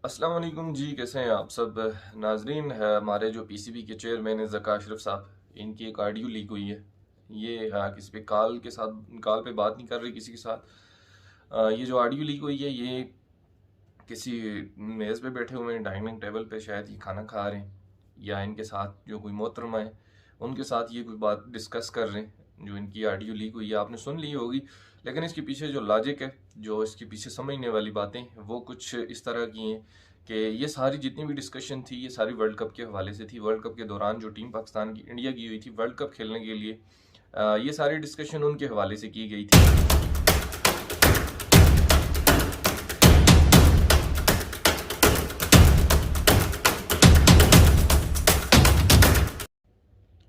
अस्सलाम वालेकुम जी, कैसे हैं आप सब नाजरीन। है हमारे जो पीसीबी के चेयरमैन हैं ज़का अशरफ साहब, इनकी एक ऑडियो लीक हुई है। ये किसी पे कॉल पे बात नहीं कर रही किसी के साथ। ये जो ऑडियो लीक हुई है ये किसी मेज़ पे बैठे हुए हैं, डाइनिंग टेबल पे शायद ये खाना खा रहे हैं, या इनके साथ जो कोई मोहतरमा है उनके साथ ये कोई बात डिस्कस कर रहे हैं। जो इनकी ऑडियो लीक हुई है आपने सुन ली होगी, लेकिन इसके पीछे जो लॉजिक है, जो इसके पीछे समझने वाली बातें, वो कुछ इस तरह की हैं कि ये सारी जितनी भी डिस्कशन थी ये सारी वर्ल्ड कप के हवाले से थी। वर्ल्ड कप के दौरान जो टीम पाकिस्तान की इंडिया की हुई थी वर्ल्ड कप खेलने के लिए, ये सारी डिस्कशन उनके हवाले से की गई थी।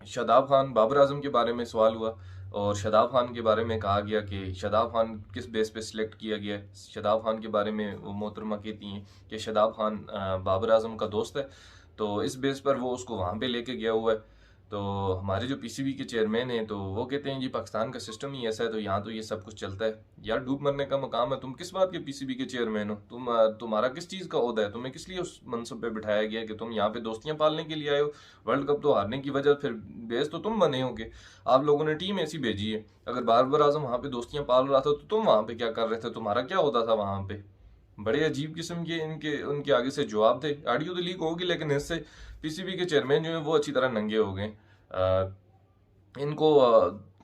शादाब खान बाबर आजम के बारे में सवाल हुआ, और शादाब खान के बारे में कहा गया कि शादाब खान किस बेस पे सिलेक्ट किया गया है। शादाब खान के बारे में वो मोहतरमा कहती हैं कि शादाब खान बाबर आजम का दोस्त है, तो इस बेस पर वो उसको वहाँ पे लेके गया हुआ है। तो हमारे जो पीसीबी के चेयरमैन हैं तो वो कहते हैं जी पाकिस्तान का सिस्टम ही ऐसा है, तो यहाँ तो ये सब कुछ चलता है। यार डूब मरने का मकाम है, तुम किस बात के पीसीबी के चेयरमैन हो? तुम्हारा किस चीज़ का ओहदा है? तुम्हें किस लिए उस मनसब पे बिठाया गया है कि तुम यहाँ पे दोस्तियाँ पालने के लिए आए हो? वर्ल्ड कप तो हारने की वजह फिर बेस तो तुम बने होगे। आप लोगों ने टीम ऐसी भेजी है। अगर बाबर आजम वहाँ पे दोस्तियाँ पाल रहा था तो तुम वहाँ पे क्या कर रहे थे? तुम्हारा क्या होता था वहाँ पे? बड़े अजीब किस्म के इनके उनके आगे से जवाब थे। ऑडियो तो लीक होगी, लेकिन इससे पीसीबी के चेयरमैन जो है वो अच्छी तरह नंगे हो गए। इनको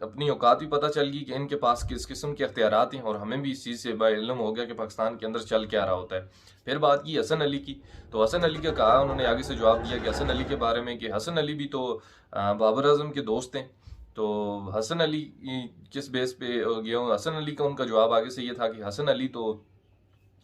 अपनी औकात भी पता चल गई कि इनके पास किस किस्म के अख्तियारात हैं, और हमें भी इस चीज़ से बाइल्म हो गया कि पाकिस्तान के अंदर चल क्या रहा होता है। फिर बात की हसन अली की, तो हसन अली का कहा उन्होंने आगे से जवाब दिया कि हसन अली के बारे में कि हसन अली भी तो बाबर आजम के दोस्त हैं। तो हसन अली किस बेस पे गया हूँ? हसन अली का उनका जवाब आगे से ये था कि हसन अली तो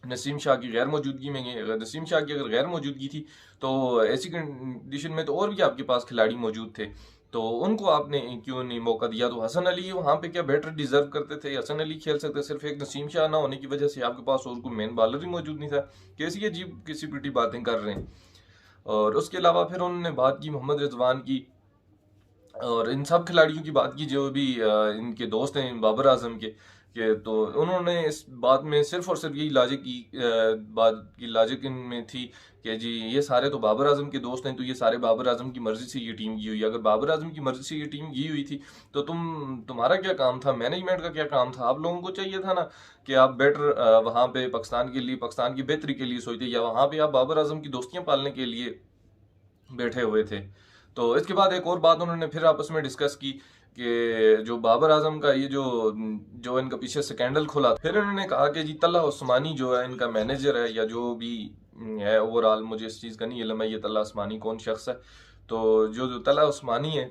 नसीम शाह की गैर मौजूदगी में गए। अगर नसीम शाह की अगर गैर मौजूदगी थी तो ऐसी कंडीशन में तो और भी आपके पास खिलाड़ी मौजूद थे, तो उनको आपने क्यों नहीं मौका दिया? तो हसन अली वहाँ पे क्या बेटर डिजर्व करते थे? हसन अली खेल सकते, सिर्फ एक नसीम शाह ना होने की वजह से आपके पास और कोई मेन बॉलर ही मौजूद नहीं था। कैसी अजीब किसी पिटी बातें कर रहे हैं। और उसके अलावा फिर उन्होंने बात की मोहम्मद रिजवान की, और इन सब खिलाड़ियों की बात की जो भी इनके दोस्त हैं बाबर आजम के तो उन्होंने इस बात में सिर्फ और सिर्फ यही लॉजिक की बात की लॉजिक इनमें थी कि जी ये सारे तो बाबर आजम के दोस्त हैं, तो ये सारे बाबर आजम की मर्जी से ये टीम की हुई है। अगर बाबर आजम की मर्जी से ये टीम की हुई थी तो तुम्हारा क्या काम था? मैनेजमेंट का क्या काम था? आप लोगों को चाहिए था ना कि आप बेटर वहाँ पे पाकिस्तान के लिए, पाकिस्तान की बेहतरी के लिए सोचते, या वहाँ पे आप बाबर आजम की दोस्तियां पालने के लिए बैठे हुए थे। तो इसके बाद एक और बात उन्होंने फिर आपस में डिस्कस की कि जो बाबर आजम का ये जो जो इनका पीछे स्कैंडल खुला, फिर उन्होंने कहा कि जी तल्ला उस्मानी जो है इनका मैनेजर है, या जो भी है, ओवरऑल मुझे इस चीज़ का नहीं इल्म है ये तल्ला उस्मानी कौन शख्स है। तो जो जो तल्ला उस्मानी है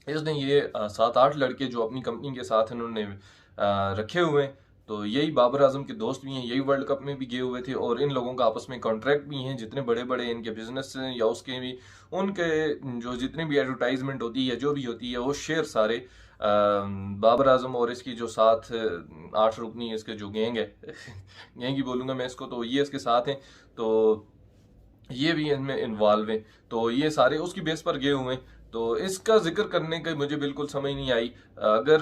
इसने ये 7-8 लड़के जो अपनी कंपनी के साथ इन्होंने रखे हुए हैं, तो यही बाबर आजम के दोस्त भी हैं, यही वर्ल्ड कप में भी गए हुए थे, और इन लोगों का आपस में कॉन्ट्रैक्ट भी हैं। जितने बड़े बड़े इनके बिजनेस हैं या उसके भी, उनके जो जितनी भी एडवर्टाइजमेंट होती है जो भी होती है वो शेयर सारे बाबर आजम और इसकी जो साथ 8 रुकनी इसके जो गैंग है गैंग ही बोलूँगा मैं इसको, तो ये इसके साथ हैं। तो ये भी इनमें इन्वॉल्व हैं, तो ये सारे उसकी बेस पर गए हुए हैं। तो इसका जिक्र करने का मुझे बिल्कुल समझ नहीं आई। अगर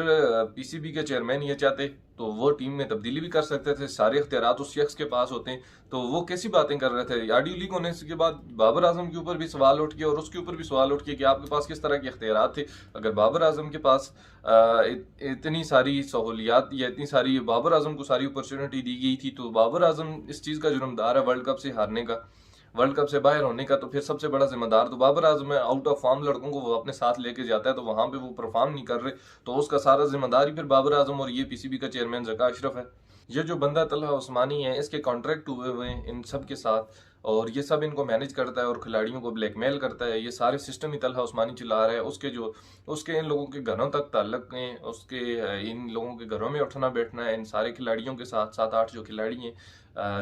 पीसीबी के चेयरमैन ये चाहते तो वो टीम में तब्दीली भी कर सकते थे, सारे इख्तियारात उस शख्स के पास होते हैं। तो वो कैसी बातें कर रहे थे? ऑडियो लीक होने के बाद बाबर आजम के ऊपर भी सवाल उठ गया और उसके ऊपर भी सवाल उठ गया कि आपके पास किस तरह के इख्तियारात थे। अगर बाबर आजम के पास इतनी सारी सहूलियात या इतनी सारी, बाबर आजम को सारी अपॉर्चुनिटी दी गई थी, तो बाबर आजम इस चीज़ का जुर्मदार है वर्ल्ड कप से हारने का, वर्ल्ड कप से बाहर होने का, तो फिर सबसे बड़ा जिम्मेदार तो बाबर आजम है। आउट ऑफ फॉर्म लड़कों को वो अपने साथ लेके जाता है, तो वहां पे वो परफॉर्म नहीं कर रहे, तो उसका सारा जिम्मेदार ही फिर बाबर आजम और ये पीसीबी का चेयरमैन ज़का अशरफ है। ये जो बंदा तलहा उस्मानी है इसके कॉन्ट्रैक्ट हुए हुए हैं इन सब के साथ, और ये सब इनको मैनेज करता है और खिलाड़ियों को ब्लैकमेल करता है। ये सारे सिस्टम ही तलहा उस्मानी चला रहा है। उसके इन लोगों के घरों तक ताल्लुक हैं, उसके इन लोगों के घरों में उठना बैठना है इन सारे खिलाड़ियों के साथ। 7-8 जो खिलाड़ी हैं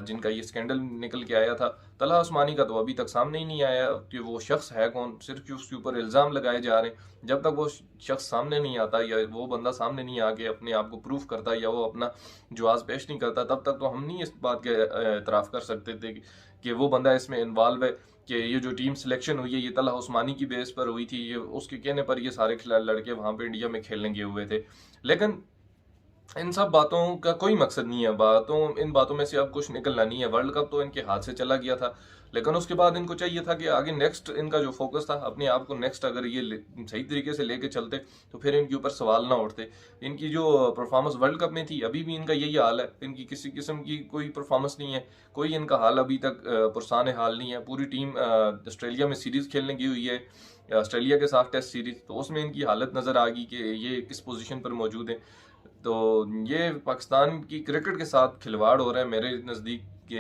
जिनका ये स्कैंडल निकल के आया था, तलहा उस्मानी का तो अभी तक सामने ही नहीं आया कि वो शख्स है कौन। सिर्फ कि उसके ऊपर इल्ज़ाम लगाए जा रहे हैं। जब तक वो शख्स सामने नहीं आता या वो बंदा सामने नहीं आके अपने आप को प्रूफ करता या वो अपना जवाब पेश नहीं करता, तब तक तो हम नहीं इस बात के एतराफ़ कर सकते थे कि वो बंदा इसमें इन्वॉल्व है, कि ये जो टीम सिलेक्शन हुई है ये तलहा उस्मानी की बेस पर हुई थी, ये उसके कहने पर ये सारे खिलाड़ी लड़के वहाँ पे इंडिया में खेलने गए हुए थे। लेकिन इन सब बातों का कोई मकसद नहीं है। इन बातों में से अब कुछ निकलना नहीं है। वर्ल्ड कप तो इनके हाथ से चला गया था, लेकिन उसके बाद इनको चाहिए था कि आगे नेक्स्ट इनका जो फोकस था, अपने आप को नेक्स्ट अगर सही तरीके से लेके चलते तो फिर इनके ऊपर सवाल ना उठते। इनकी जो परफॉर्मेंस वर्ल्ड कप में थी, अभी भी इनका यही हाल है। इनकी किसी किस्म की कोई परफॉर्मेंस नहीं है, कोई इनका हाल अभी तक पुरसान हाल नहीं है। पूरी टीम ऑस्ट्रेलिया में सीरीज खेलने की हुई है, ऑस्ट्रेलिया के साथ टेस्ट सीरीज, तो उसमें इनकी हालत नजर आ गई कि ये किस पोजीशन पर मौजूद है। तो ये पाकिस्तान की क्रिकेट के साथ खिलवाड़ हो रहा है मेरे नज़दीक। कि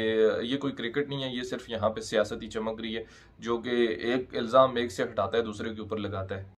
ये कोई क्रिकेट नहीं है, ये सिर्फ यहाँ पे सियासत ही चमक रही है, जो कि एक इल्ज़ाम एक से हटाता है दूसरे के ऊपर लगाता है।